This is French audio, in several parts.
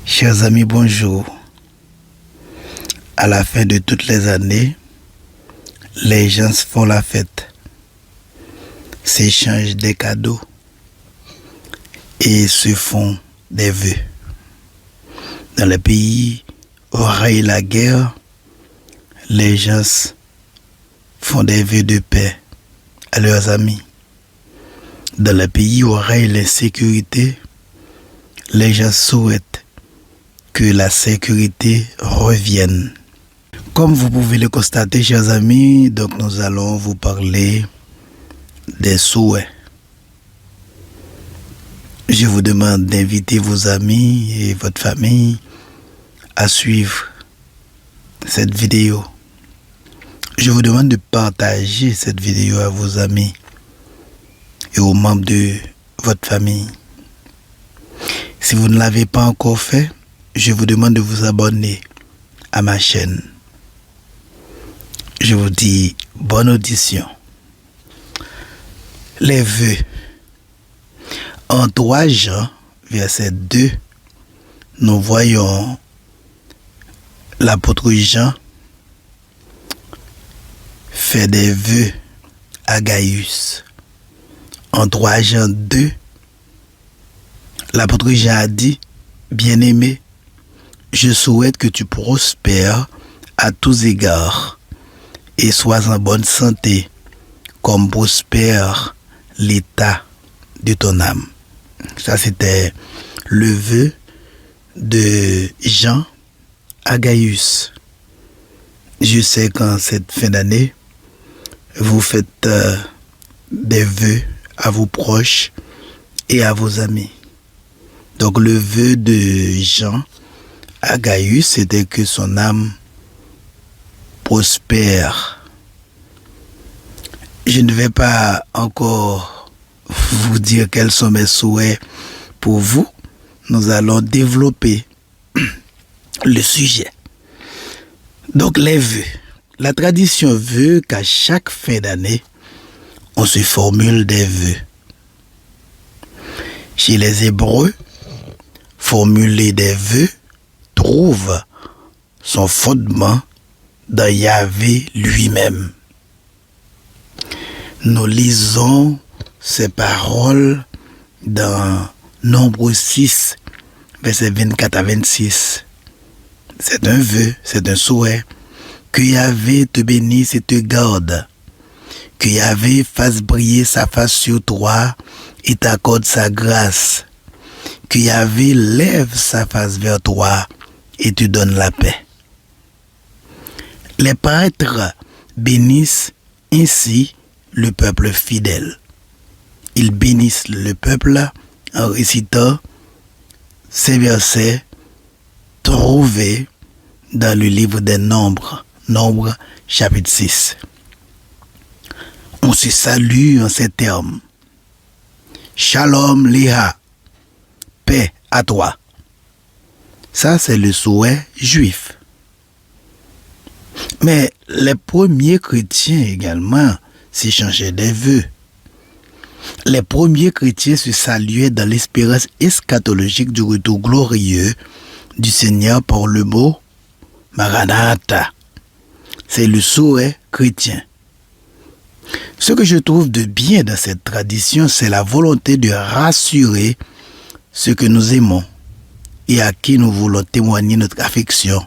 Chers amis, bonjour. À la fin de toutes les années, les gens font la fête, s'échangent des cadeaux et se font des vœux. Dans les pays où règne la guerre, les gens font des vœux de paix à leurs amis. Dans les pays où règne l'insécurité, les gens souhaitent que la sécurité revienne. Comme vous pouvez le constater, chers amis, donc nous allons vous parler des souhaits. Je vous demande d'inviter vos amis et votre famille à suivre cette vidéo. Je vous demande de partager cette vidéo à vos amis et aux membres de votre famille. Si vous ne l'avez pas encore fait, je vous demande de vous abonner à ma chaîne. Je vous dis bonne audition. Les vœux. En 3 Jean, verset 2, nous voyons l'apôtre Jean faire des vœux à Gaius. En 3 Jean 2, l'apôtre Jean a dit, bien-aimé, je souhaite que tu prospères à tous égards et sois en bonne santé, comme prospère l'état de ton âme. Ça, c'était le vœu de Jean à Gaius. Je sais qu'en cette fin d'année, vous faites des vœux à vos proches et à vos amis. Donc, le vœu de Jean à Gaius, c'était que son âme prospère. Je ne vais pas encore vous dire quels sont mes souhaits pour vous. Nous allons développer le sujet. Donc les vœux. La tradition veut qu'à chaque fin d'année, on se formule des vœux. Chez les Hébreux, formuler des vœux trouve son fondement dans Yahvé lui-même. Nous lisons ces paroles dans Nombre 6, versets 24 à 26. C'est un vœu, c'est un souhait. Que Yahvé te bénisse et te garde. Que Yahvé fasse briller sa face sur toi et t'accorde sa grâce. Que Yahvé lève sa face vers toi et te donne la paix. Les prêtres bénissent ainsi le peuple fidèle. Ils bénissent le peuple en récitant ces versets trouvés dans le livre des Nombres, Nombre chapitre 6. On se salue en ces termes. Shalom Léha, paix à toi. Ça, c'est le souhait juif. Mais les premiers chrétiens également s'échangeaient des vœux. Les premiers chrétiens se saluaient dans l'espérance eschatologique du retour glorieux du Seigneur par le mot Maranatha. C'est le souhait chrétien. Ce que je trouve de bien dans cette tradition, c'est la volonté de rassurer ceux que nous aimons et à qui nous voulons témoigner notre affection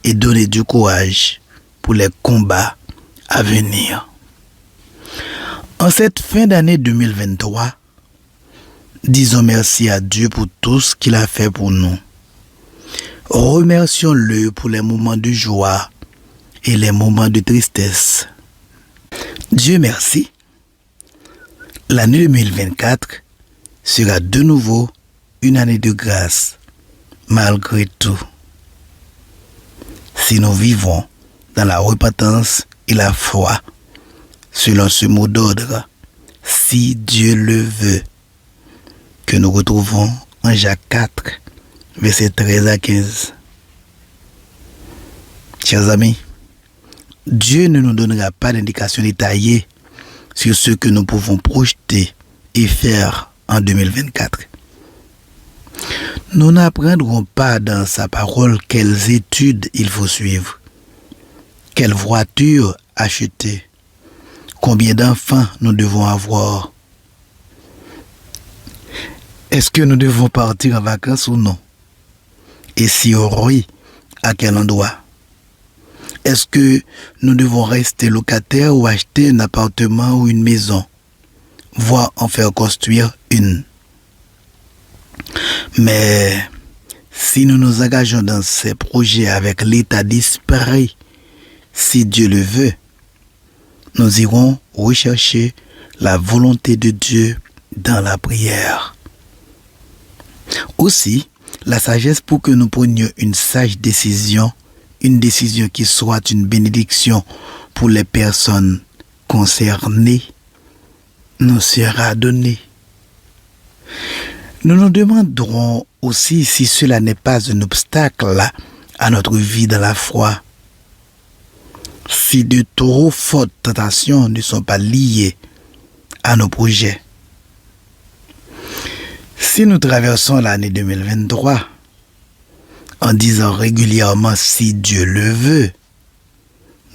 et donner du courage pour les combats à venir. En cette fin d'année 2023, disons merci à Dieu pour tout ce qu'il a fait pour nous. Remercions-le pour les moments de joie et les moments de tristesse. Dieu merci. L'année 2024 sera de nouveau une année de grâce, malgré tout. Si nous vivons dans la repentance et la foi, selon ce mot d'ordre, si Dieu le veut, que nous retrouvons en Jacques 4, versets 13 à 15. Chers amis, Dieu ne nous donnera pas d'indications détaillées sur ce que nous pouvons projeter et faire en 2024. Nous n'apprendrons pas dans sa parole quelles études il faut suivre, quelle voiture acheter, combien d'enfants nous devons avoir. Est-ce que nous devons partir en vacances ou non? Et si oui, à quel endroit? Est-ce que nous devons rester locataires ou acheter un appartement ou une maison, voire en faire construire une? Mais si nous nous engageons dans ces projets avec l'état d'esprit, si Dieu le veut, nous irons rechercher la volonté de Dieu dans la prière. Aussi, la sagesse pour que nous prenions une sage décision, une décision qui soit une bénédiction pour les personnes concernées, nous sera donnée. Nous nous demanderons aussi si cela n'est pas un obstacle à notre vie dans la foi. Si de trop fortes tentations ne sont pas liées à nos projets. Si nous traversons l'année 2023 en disant régulièrement si Dieu le veut,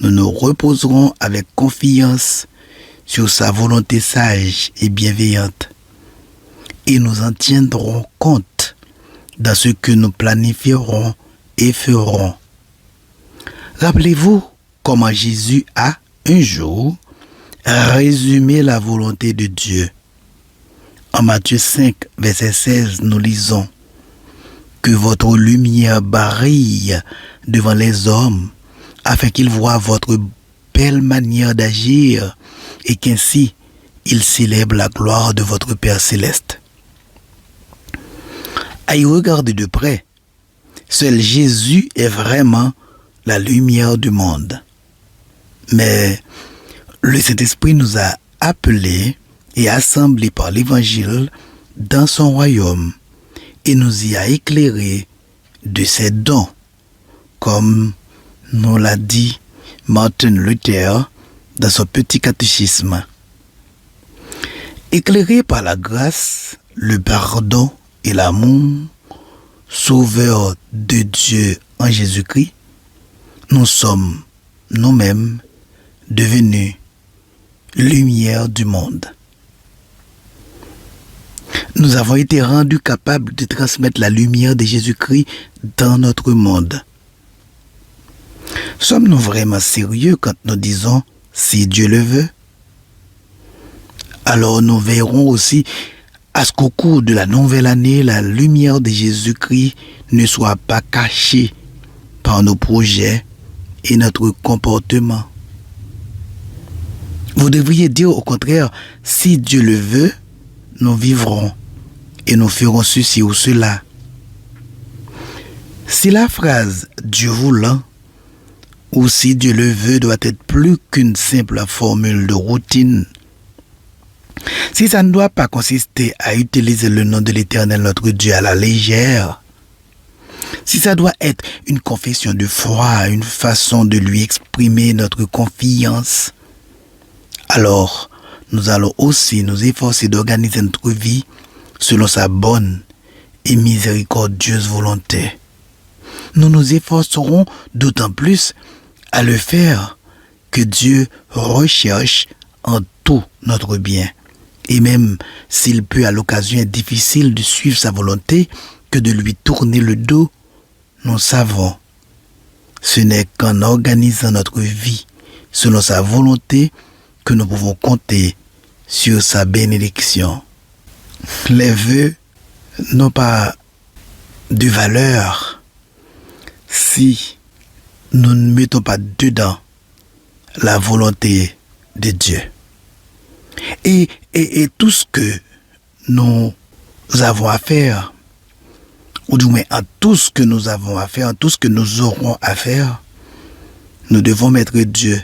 nous nous reposerons avec confiance sur sa volonté sage et bienveillante et nous en tiendrons compte dans ce que nous planifierons et ferons. Rappelez-vous comment Jésus a, un jour, résumé la volonté de Dieu. En Matthieu 5, verset 16, nous lisons « Que votre lumière brille devant les hommes, afin qu'ils voient votre belle manière d'agir, et qu'ainsi ils célèbrent la gloire de votre Père céleste. » À y regarder de près, seul Jésus est vraiment la lumière du monde. Mais le Saint-Esprit nous a appelés et assemblés par l'Évangile dans son royaume et nous y a éclairés de ses dons, comme nous l'a dit Martin Luther dans son petit catéchisme. Éclairés par la grâce, le pardon et l'amour, sauveur de Dieu en Jésus-Christ, nous sommes nous-mêmes devenus lumière du monde. Nous avons été rendus capables de transmettre la lumière de Jésus-Christ dans notre monde. Sommes-nous vraiment sérieux quand nous disons « si Dieu le veut » ? Alors nous verrons aussi à ce qu'au cours de la nouvelle année, la lumière de Jésus-Christ ne soit pas cachée par nos projets et notre comportement. Vous devriez dire au contraire, si Dieu le veut, nous vivrons et nous ferons ceci ou cela. Si la phrase « Dieu voulant » ou « si Dieu le veut » doit être plus qu'une simple formule de routine, si ça ne doit pas consister à utiliser le nom de l'Éternel notre Dieu à la légère, si ça doit être une confession de foi, une façon de lui exprimer notre confiance, alors nous allons aussi nous efforcer d'organiser notre vie selon sa bonne et miséricordieuse volonté. Nous nous efforcerons d'autant plus à le faire que Dieu recherche en tout notre bien. Et même s'il peut à l'occasion être difficile de suivre sa volonté que de lui tourner le dos, nous savons, ce n'est qu'en organisant notre vie selon sa volonté que nous pouvons compter sur sa bénédiction. Les vœux n'ont pas de valeur si nous ne mettons pas dedans la volonté de Dieu. Et tout ce que nous avons à faire, ou du moins en tout ce que nous avons à faire, en tout ce que nous aurons à faire, nous devons mettre Dieu.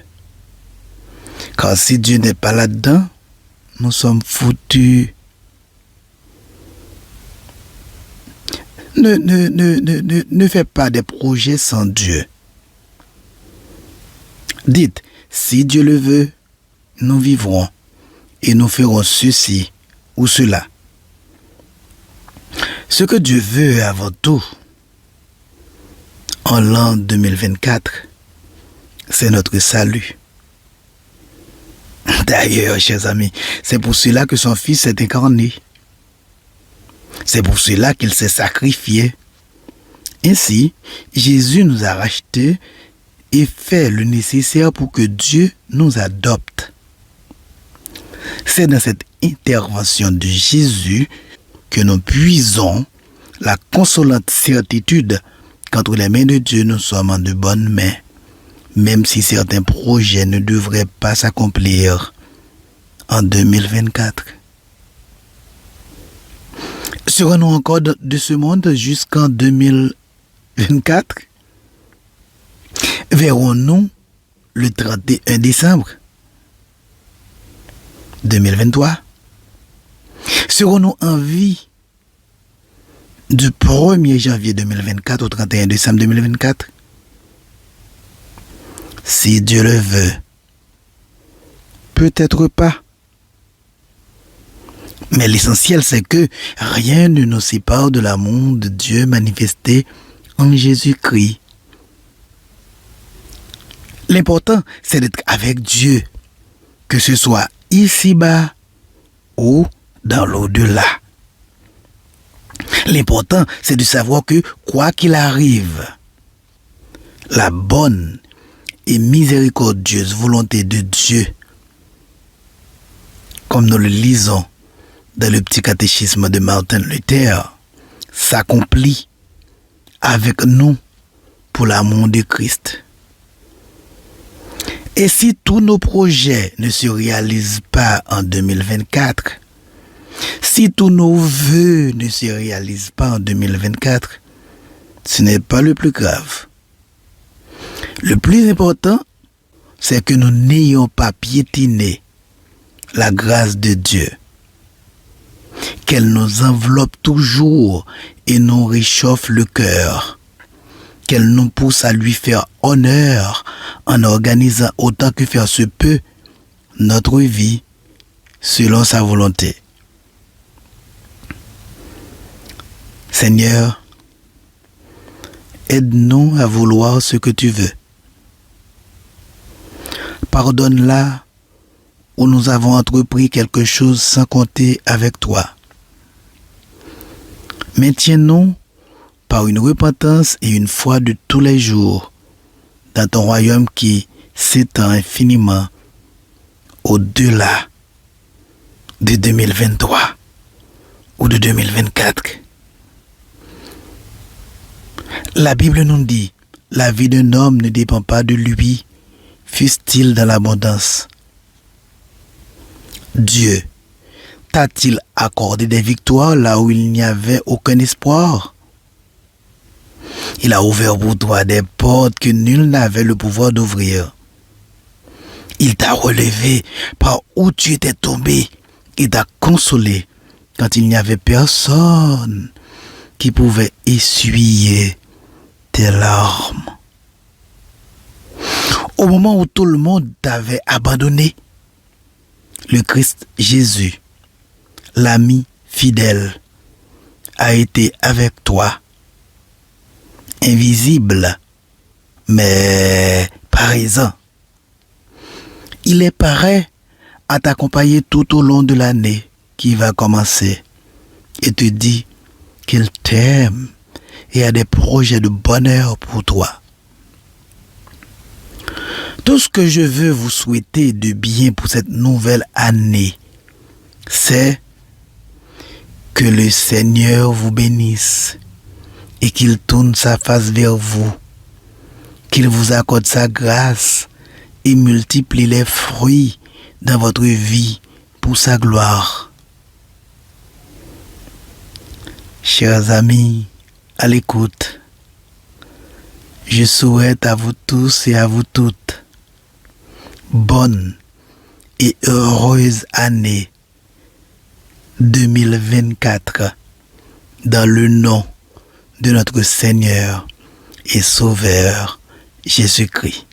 Car si Dieu n'est pas là-dedans, nous sommes foutus. Ne fais pas des projets sans Dieu. Dites, si Dieu le veut, nous vivrons et nous ferons ceci ou cela. Ce que Dieu veut avant tout, en l'an 2024, c'est notre salut. D'ailleurs, chers amis, c'est pour cela que son Fils s'est incarné. C'est pour cela qu'il s'est sacrifié. Ainsi, Jésus nous a rachetés et fait le nécessaire pour que Dieu nous adopte. C'est dans cette intervention de Jésus que nous puisons la consolante certitude qu'entre les mains de Dieu, nous sommes en de bonnes mains, même si certains projets ne devraient pas s'accomplir en 2024. Serons-nous encore de ce monde jusqu'en 2024? Verrons-nous le 31 décembre 2023? Serons-nous en vie du 1er janvier 2024 au 31 décembre 2024? Si Dieu le veut, peut-être pas. Mais l'essentiel, c'est que rien ne nous sépare de l'amour de Dieu manifesté en Jésus-Christ. L'important, c'est d'être avec Dieu, que ce soit ici-bas ou dans l'au-delà. L'important, c'est de savoir que, quoi qu'il arrive, la bonne et miséricordieuse volonté de Dieu, comme nous le lisons dans le petit catéchisme de Martin Luther, s'accomplit avec nous pour l'amour de Christ. Et si tous nos projets ne se réalisent pas en 2024, si tous nos vœux ne se réalisent pas en 2024, ce n'est pas le plus grave. Le plus important, c'est que nous n'ayons pas piétiné la grâce de Dieu, qu'elle nous enveloppe toujours et nous réchauffe le cœur, qu'elle nous pousse à lui faire honneur en organisant autant que faire se peut notre vie selon sa volonté. Seigneur, aide-nous à vouloir ce que tu veux. Pardonne là où nous avons entrepris quelque chose sans compter avec toi. Maintiens-nous par une repentance et une foi de tous les jours dans ton royaume qui s'étend infiniment au-delà de 2023 ou de 2024. La Bible nous dit, la vie d'un homme ne dépend pas de lui, fût-il dans l'abondance. Dieu t'a-t-il accordé des victoires là où il n'y avait aucun espoir? Il a ouvert pour toi des portes que nul n'avait le pouvoir d'ouvrir. Il t'a relevé par où tu étais tombé et t'a consolé quand il n'y avait personne qui pouvait essuyer tes larmes. Au moment où tout le monde t'avait abandonné, le Christ Jésus, l'ami fidèle, a été avec toi, invisible, mais présent. Il est prêt à t'accompagner tout au long de l'année qui va commencer et te dit qu'il t'aime et a des projets de bonheur pour toi. Tout ce que je veux vous souhaiter de bien pour cette nouvelle année, c'est que le Seigneur vous bénisse et qu'il tourne sa face vers vous, qu'il vous accorde sa grâce et multiplie les fruits dans votre vie pour sa gloire. Chers amis, à l'écoute, je souhaite à vous tous et à vous toutes bonne et heureuse année 2024 dans le nom de notre Seigneur et Sauveur Jésus-Christ.